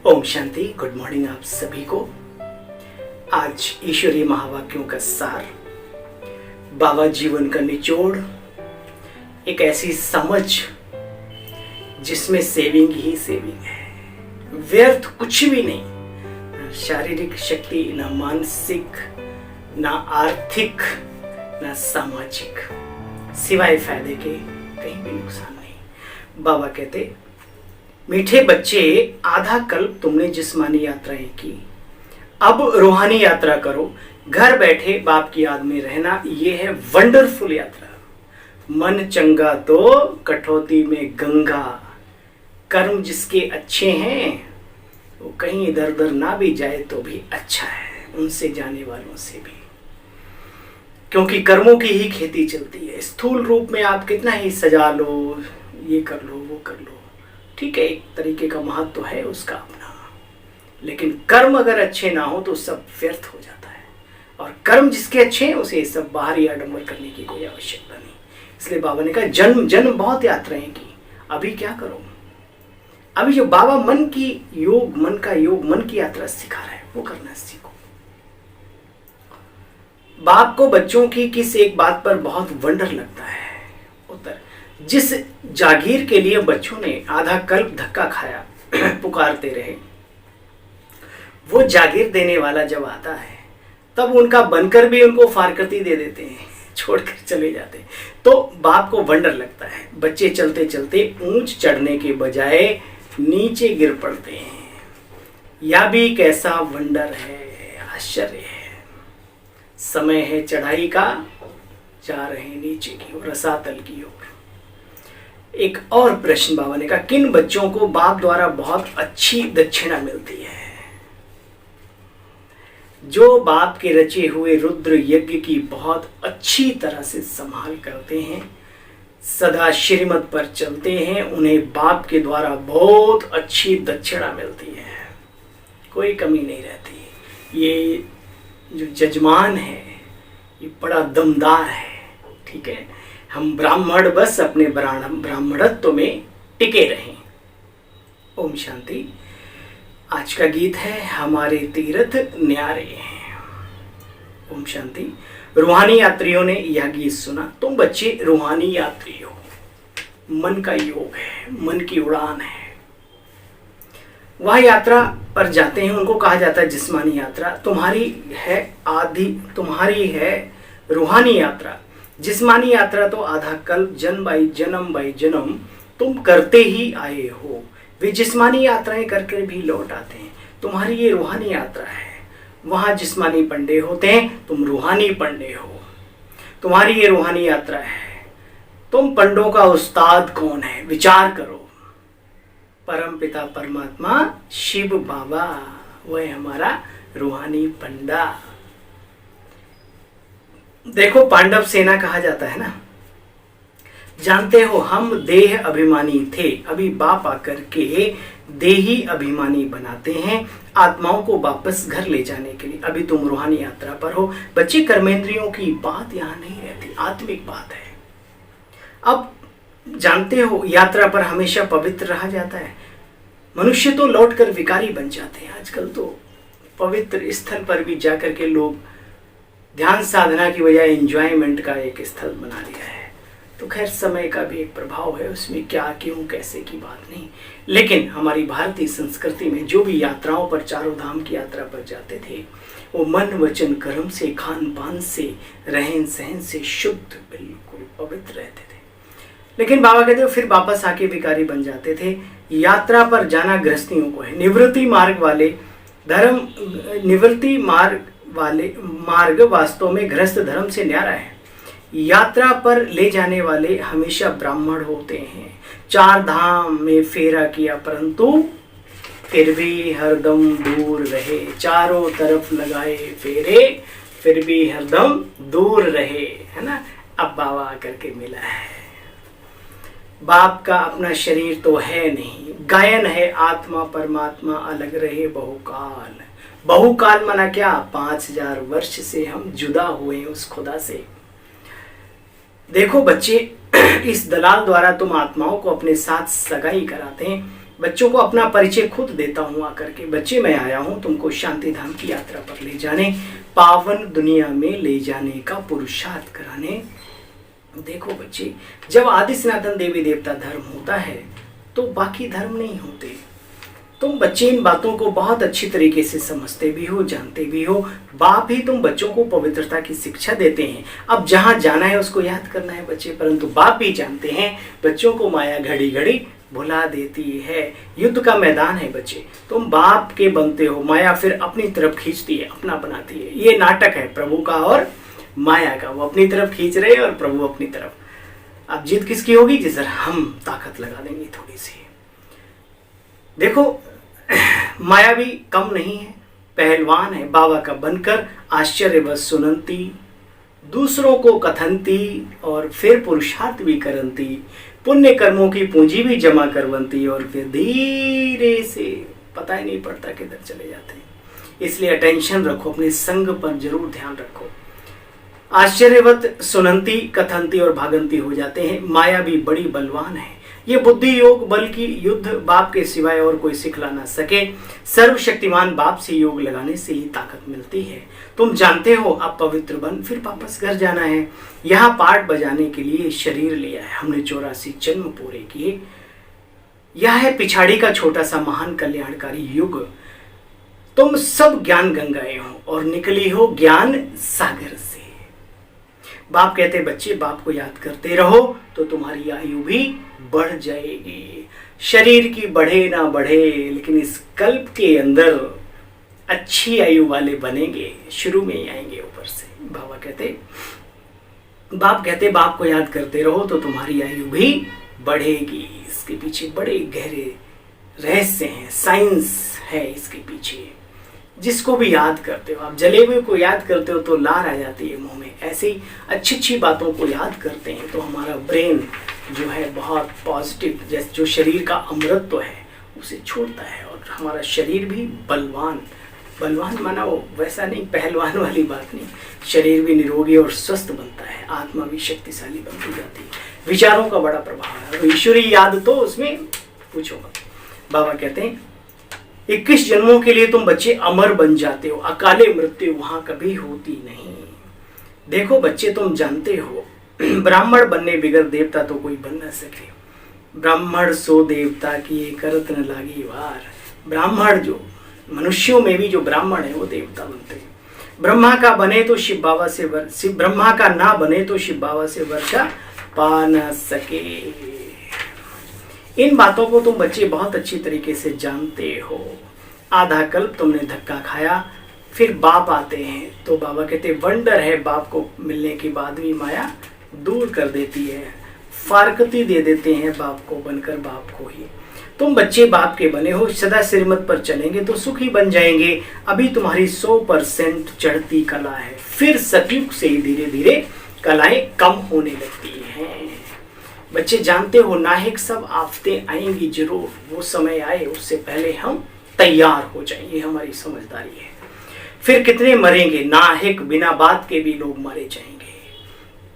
Om Shanti. Good morning आप सभी को। आज ईश्वरीय महावाक्यों का सार, बाबा जीवन का निचोड़, एक ऐसी समझ जिसमें सेविंग ही सेविंग है, व्यर्थ कुछ भी नहीं, ना शारीरिक शक्ति, ना मानसिक, ना आर्थिक, ना सामाजिक, सिवाय फायदे के कहीं भी नुकसान नहीं। बाबा कहते, मीठे बच्चे, आधा कल्प तुमने जिस्मानी यात्राएं की, अब रूहानी यात्रा करो। घर बैठे बाप की याद में रहना, ये है वंडरफुल यात्रा। मन चंगा तो कठौती में गंगा। कर्म जिसके अच्छे हैं वो कहीं इधर उधर ना भी जाए तो भी अच्छा है, उनसे जाने वालों से भी, क्योंकि कर्मों की ही खेती चलती है। स्थूल रूप में आप कितना ही सजा लो, ये कर लो, वो कर लो, ठीक है, एक तरीके का महत्व तो है उसका अपना, लेकिन कर्म अगर अच्छे ना हो तो सब व्यर्थ हो जाता है। और कर्म जिसके अच्छे हैं उसे सब बाहरी आडंबर करने की कोई आवश्यकता नहीं। इसलिए बाबा ने कहा, जन्म जन्म बहुत यात्राएं की, अभी क्या करो। अभी जो बाबा मन की योग, मन का योग, मन की यात्रा सिखा रहा है वो करना सीखो। बाप को बच्चों की किस एक बात पर बहुत वंडर लगता है। उत्तर, जिस जागीर के लिए बच्चों ने आधा कल्प धक्का खाया, पुकारते रहे, वो जागीर देने वाला जब आता है तब उनका बनकर भी उनको फारकती दे देते हैं, छोड़कर चले जाते हैं। तो बाप को वंडर लगता है। बच्चे चलते चलते ऊंच चढ़ने के बजाय नीचे गिर पड़ते हैं। यह भी कैसा वंडर है, आश्चर्य है। समय है चढ़ाई का, जा रहे हैं नीचे की ओर, रसातल की ओर। एक और प्रश्न बाबा ने कहा, किन बच्चों को बाप द्वारा बहुत अच्छी दक्षिणा मिलती है? जो बाप के रचे हुए रुद्र यज्ञ की बहुत अच्छी तरह से संभाल करते हैं, सदा श्रीमत पर चलते हैं, उन्हें बाप के द्वारा बहुत अच्छी दक्षिणा मिलती है, कोई कमी नहीं रहती। ये जो जजमान है ये बड़ा दमदार है, ठीक है। हम ब्राह्मण बस अपने ब्राह्मणत्व में टिके रहें। ओम शांति। आज का गीत है, हमारे तीर्थ न्यारे हैं। ओम शांति। रूहानी यात्रियों ने यह गीत सुना। तुम बच्चे रूहानी यात्री हो, मन का योग है, मन की उड़ान है। वह यात्रा पर जाते हैं, उनको कहा जाता है जिस्मानी यात्रा। तुम्हारी है रूहानी यात्रा। जिस्मानी यात्रा तो आधा कल्प, जन्म बाई जन्म तुम करते ही आए हो। वे जिस्मानी यात्राएं करके भी लौट आते हैं। तुम्हारी ये रूहानी यात्रा है। वहां जिस्मानी पंडे होते हैं, तुम रूहानी पंडे हो। तुम्हारी ये रूहानी यात्रा है। तुम पंडों का उस्ताद कौन है, विचार करो। परम पिता परमात्मा शिव बाबा, वह हमारा रूहानी पंडा। देखो, पांडव सेना कहा जाता है ना, जानते हो हम देह अभिमानी थे, अभी बाप आकर के देही अभिमानी बनाते हैं आत्माओं को वापस घर ले जाने के लिए। अभी तुम रूहानी यात्रा पर हो। बच्चे, कर्मेंद्रियों की बात यहाँ नहीं रहती, आत्मिक बात है। अब जानते हो यात्रा पर हमेशा पवित्र रहा जाता है। मनुष्य तो लौटकर विकारी बन जाते हैं। आजकल तो पवित्र स्थल पर भी जाकर के लोग ध्यान साधना की बजाय एंजॉयमेंट का एक स्थल बना लिया है। तो खैर, समय का भी एक प्रभाव है, उसमें क्या क्यों कैसे की बात नहीं। लेकिन हमारी भारतीय संस्कृति में जो भी यात्राओं पर, चारों धाम की यात्रा पर जाते थे, वो मन वचन कर्म से, खान पान से, रहन सहन से शुद्ध, बिल्कुल पवित्र रहते थे। लेकिन बाबा कहते हो फिर वापस आके विकारी बन जाते थे। यात्रा पर जाना गृहस्थियों को है। निवृत्ति मार्ग वास्तव में गृहस्थ धर्म से न्यारा है। यात्रा पर ले जाने वाले हमेशा ब्राह्मण होते हैं। चार धाम में फेरा किया परंतु फिर भी हरदम दूर रहे। चारों तरफ लगाए फेरे फिर भी हरदम दूर रहे, है ना। अब बाबा आकर के मिला है। बाप का अपना शरीर तो है नहीं, गायन है आत्मा परमात्मा अलग रहे बहुकाल। बहुकाल माना क्या? 5000 वर्ष से हम जुदा हुए उस खुदा से। देखो बच्चे, इस दलाल द्वारा तुम आत्माओं को अपने साथ सगाई कराते हैं। बच्चों को अपना परिचय खुद देता हूँ आकर के, बच्चे मैं आया हूँ तुमको शांति धाम की यात्रा पर ले जाने, पावन दुनिया में ले जाने का पुरुषार्थ कराने। देखो बच्चे, जब आदि सनातन देवी देवता धर्म होता है तो बाकी धर्म नहीं होते। तुम बच्चे इन बातों को बहुत अच्छी तरीके से समझते भी हो, जानते भी हो। बाप ही तुम बच्चों को पवित्रता की शिक्षा देते हैं। अब जहाँ जाना है उसको याद करना है बच्चे, परंतु बाप भी जानते हैं बच्चों को माया घड़ी घड़ी भुला देती है। युद्ध का मैदान है बच्चे, तुम बाप के बनते हो, माया फिर अपनी तरफ खींचती है, अपना बनाती है। ये नाटक है प्रभु का और माया का, वो अपनी तरफ खींच रहे हैं और प्रभु अपनी तरफ। अब जीत किसकी होगी? जिस तरह हम ताकत लगा देंगे थोड़ी सी। देखो माया भी कम नहीं है, पहलवान है, बाबा का बनकर आश्चर्यवश सुनंती, दूसरों को कथनती और फिर पुरुषार्थ भी करनती, पुण्य कर्मों की पूंजी भी जमा करवंती और फिर धीरे से पता ही नहीं पड़ता किधर चले जाते हैं। इसलिए अटेंशन रखो, अपने संग पर जरूर ध्यान रखो। आश्चर्यवत सुनंती, कथनती और भागंती हो जाते हैं। माया भी बड़ी बलवान है, ये बुद्धि योग बल की युद्ध बाप के सिवाय और कोई सिखला ना सके। सर्वशक्तिमान बाप से योग लगाने से ही ताकत मिलती है। तुम जानते हो अब पवित्र बन फिर वापस घर जाना है। यहाँ पाठ बजाने के लिए शरीर लिया है हमने, 84 जन्म पूरे किए। यह है पिछाड़ी का छोटा सा महान कल्याणकारी युग। तुम सब ज्ञान गंगाएं हो और निकली हो ज्ञान सागर से। बाप कहते बच्चे बाप को याद करते रहो तो तुम्हारी आयु भी बढ़ जाएगी। शरीर की बढ़े ना बढ़े, लेकिन इस कल्प के अंदर अच्छी आयु वाले बनेंगे, शुरू में ही आएंगे ऊपर से। बाप कहते बाप को याद करते रहो तो तुम्हारी आयु भी बढ़ेगी। इसके पीछे बड़े गहरे रहस्य हैं, साइंस है इसके पीछे। जिसको भी याद करते हो, आप जलेबी को याद करते हो तो लार आ जाती है मुंह में। ऐसे ही अच्छी अच्छी बातों को याद करते हैं तो हमारा ब्रेन जो है बहुत पॉजिटिव, जैसे जो शरीर का अमृतत्व है उसे छोड़ता है और हमारा शरीर भी बलवान माना वो वैसा नहीं, पहलवान वाली बात नहीं, शरीर भी निरोगी और स्वस्थ बनता है, आत्मा भी शक्तिशाली बनती जाती है। विचारों का बड़ा प्रभाव है, ईश्वरीय याद तो उसमें पूछो मत। बाबा कहते हैं 21 जन्मों के लिए तुम बच्चे अमर बन जाते हो, अकाले मृत्यु वहां कभी होती नहीं। देखो बच्चे तुम जानते हो ब्राह्मण बनने बिगर देवता तो कोई बन न सके। ब्राह्मण सो देवता की करत न लागी वार। ब्राह्मण जो मनुष्यों में भी जो ब्राह्मण है वो देवता बनते हैं। ब्रह्मा का बने तो शिव बाबा से ब्रह्मा का ना बने तो शिव बाबा से वर्षा पा न सके। इन बातों को तुम बच्चे बहुत अच्छी तरीके से जानते हो। आधा कल्प तुमने धक्का खाया, फिर बाप आते हैं तो बाबा कहते वंडर है, बाप को मिलने के बाद भी माया दूर कर देती है, फारकती दे देते हैं बाप को बनकर बाप को ही। तुम बच्चे बाप के बने हो, सदा श्रीमत पर चलेंगे तो सुखी बन जाएंगे। अभी तुम्हारी 100% चढ़ती कला है, फिर सतयुग से ही धीरे धीरे कलाएं कम होने लगती हैं। बच्चे जानते हो नाहिक सब आफतें आएंगी जरूर, वो समय आए उससे पहले हम तैयार हो जाएंगे, हमारी समझदारी है। फिर कितने मरेंगे नाहिक, बिना बात के भी लोग मारे जाएंगे।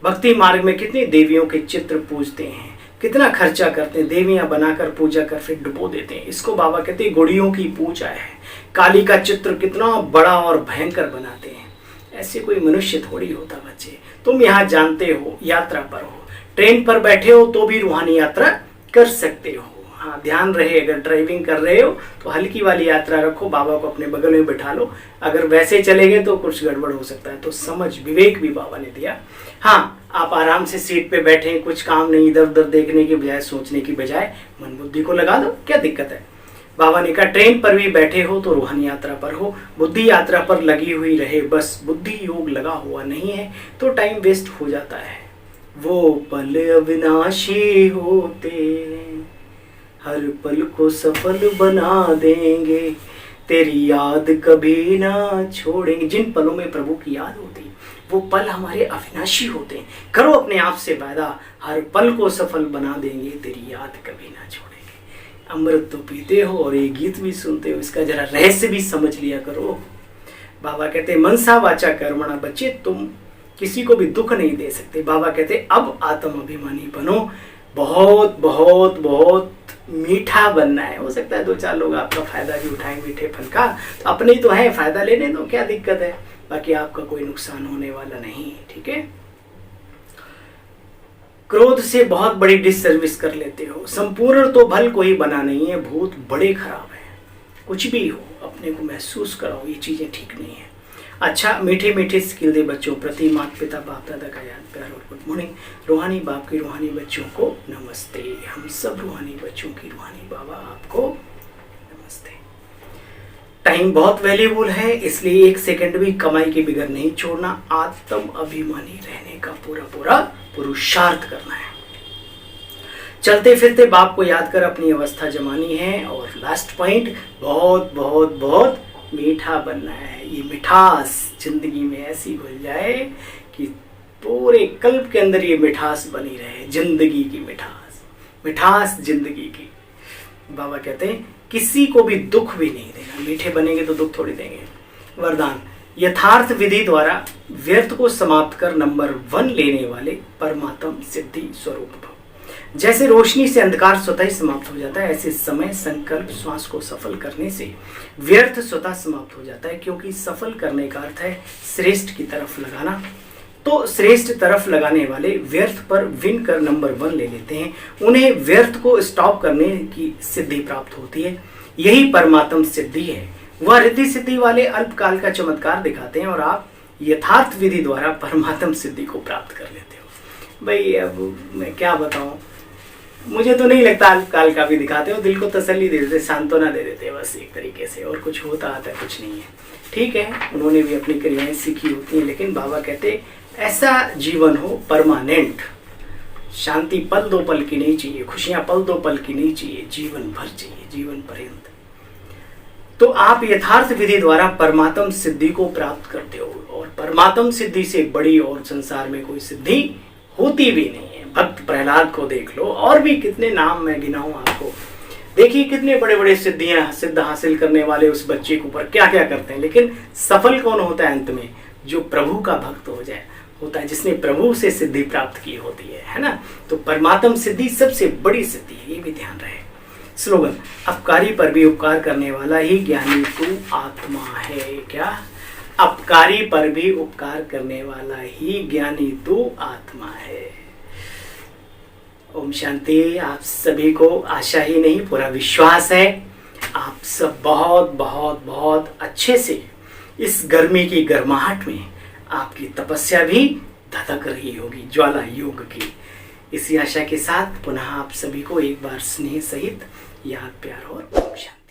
भक्ति मार्ग में कितने देवियों के चित्र पूजते हैं, कितना खर्चा करते हैं, देवियां बनाकर पूजा कर फिर डुबो देते हैं। इसको बाबा कहते हैं गुड़ियों की पूजा है। काली का चित्र कितना बड़ा और भयंकर बनाते हैं, ऐसे कोई मनुष्य थोड़ी होता बच्चे। तुम यहाँ जानते हो यात्रा पर हो, ट्रेन पर बैठे हो तो भी रूहानी यात्रा कर सकते हो। हाँ ध्यान रहे, अगर ड्राइविंग कर रहे हो तो हल्की वाली यात्रा रखो, बाबा को अपने बगल में बैठा लो। अगर वैसे चले गए तो कुछ गड़बड़ हो सकता है, तो समझ विवेक भी बाबा ने दिया। हाँ आप आराम से सीट पे बैठे, कुछ काम नहीं, इधर उधर देखने की बजाय, सोचने की बजाय मन बुद्धि को लगा दो, क्या दिक्कत है। बाबा ने कहा ट्रेन पर भी बैठे हो तो रूहानी यात्रा पर हो, बुद्धि यात्रा पर लगी हुई रहे, बस बुद्धि योग लगा हुआ नहीं है तो टाइम वेस्ट हो जाता है। वो पल अविनाशी होते हर पल को सफल बना देंगे, तेरी याद कभी ना छोड़ेंगे। जिन पलों में प्रभु की याद होती वो पल हमारे अविनाशी होते हैं। करो अपने आप से वादा, हर पल को सफल बना देंगे, तेरी याद कभी ना छोड़ेंगे। अमृत तो पीते हो और ये गीत भी सुनते हो, इसका जरा रहस्य भी समझ लिया करो। बाबा कहते मनसा वाचा कर्मणा, बच्चे तुम किसी को भी दुख नहीं दे सकते। बाबा कहते अब आत्म अभिमानी बनो, बहुत बहुत बहुत मीठा बनना है। हो सकता है 2-4 लोग आपका फायदा भी उठाएं मीठे फल का, तो अपने ही तो है, फायदा लेने दो, क्या दिक्कत है। बाकी आपका कोई नुकसान होने वाला नहीं है, ठीक है। क्रोध से बहुत बड़ी डिससर्विस कर लेते हो। संपूर्ण तो भल कोई बना नहीं है, भूत बड़े खराब है। कुछ भी हो अपने को महसूस कराओ, ये चीजें ठीक नहीं है। अच्छा, मीठे मीठे स्किल दे बच्चों प्रति माता पिता बाप दादा का याद प्यार और गुड मॉर्निंग। रूहानी बाप की रूहानी बच्चों को नमस्ते। हम सब रूहानी बच्चों की रूहानी बाबा आपको नमस्ते। टाइम बहुत वैल्यूबल है, इसलिए 1 सेकंड भी कमाई के बिगड़ नहीं छोड़ना। आत्म अभिमानी रहने का पूरा पुरुषार्थ करना है। चलते फिरते बाप को याद कर अपनी अवस्था जमानी है। और लास्ट पॉइंट, बहुत बहुत बहुत मीठा बनना है। ये मिठास जिंदगी में ऐसी घुल जाए कि पूरे कल्प के अंदर ये मिठास बनी रहे। जिंदगी की मिठास जिंदगी की। बाबा कहते हैं किसी को भी दुख भी नहीं देना। मीठे बनेंगे तो दुख थोड़ी देंगे। वरदान, यथार्थ विधि द्वारा व्यर्थ को समाप्त कर नंबर 1 लेने वाले परमात्म सिद्धि स्वरूप भव। जैसे रोशनी से अंधकार स्वतः ही समाप्त हो जाता है, ऐसे समय संकल्प श्वास को सफल करने से व्यर्थ स्वतः समाप्त हो जाता है। क्योंकि सफल करने का अर्थ है श्रेष्ठ की तरफ लगाना। तो श्रेष्ठ तरफ लगाने वाले व्यर्थ पर विन कर नंबर 1 ले लेते हैं। उन्हें व्यर्थ को स्टॉप करने की सिद्धि प्राप्त होती है। यही परमात्म सिद्धि है। वह रिद्धि सिद्धि वाले अल्पकाल का चमत्कार दिखाते हैं और आप यथार्थ विधि द्वारा परमात्म सिद्धि को प्राप्त कर लेते हो। भाई अब मैं क्या बताऊं, मुझे तो नहीं लगता अल्पकाल का भी दिखाते हो। दिल को तसल्ली दे देते, सांत्वना दे देते बस एक तरीके से, और कुछ होता आता कुछ नहीं है। ठीक है, उन्होंने भी अपनी क्रियाएं सीखी होती हैं, लेकिन बाबा कहते ऐसा जीवन हो परमानेंट। शांति पल 2 पल की नहीं चाहिए, खुशियां पल 2 पल की नहीं चाहिए, जीवन भर चाहिए, जीवन पर्यंत। तो आप यथार्थ विधि द्वारा परमात्म सिद्धि को प्राप्त करते हो। और परमात्म सिद्धि से बड़ी और संसार में कोई सिद्धि होती भी नहीं है। भक्त प्रहलाद को देख लो, और भी कितने नाम मैं गिनाऊं आपको। देखिए कितने बड़े बड़े सिद्ध हासिल करने वाले उस बच्चे के ऊपर क्या क्या करते हैं, लेकिन सफल कौन होता है अंत में? जो प्रभु का भक्त हो जाए होता है, जिसने प्रभु से सिद्धि प्राप्त की होती है ना। तो परमात्म सिद्धि सबसे बड़ी सिद्धि है, ये भी ध्यान रहे। स्लोगन, अपकारी पर भी उपकार करने वाला ही ज्ञानी तू आत्मा है। क्या? अपकारी पर भी उपकार करने वाला ही ज्ञानी तू आत्मा है। ओम शांति। आप सभी को आशा ही नहीं पूरा विश्वास है, आप सब बहुत बहुत बहुत अच्छे से इस गर्मी की गर्माहट में आपकी तपस्या भी धधक रही होगी, ज्वाला योग की। इसी आशा के साथ पुनः आप सभी को एक बार स्नेह सहित याद प्यार और ओम शांति।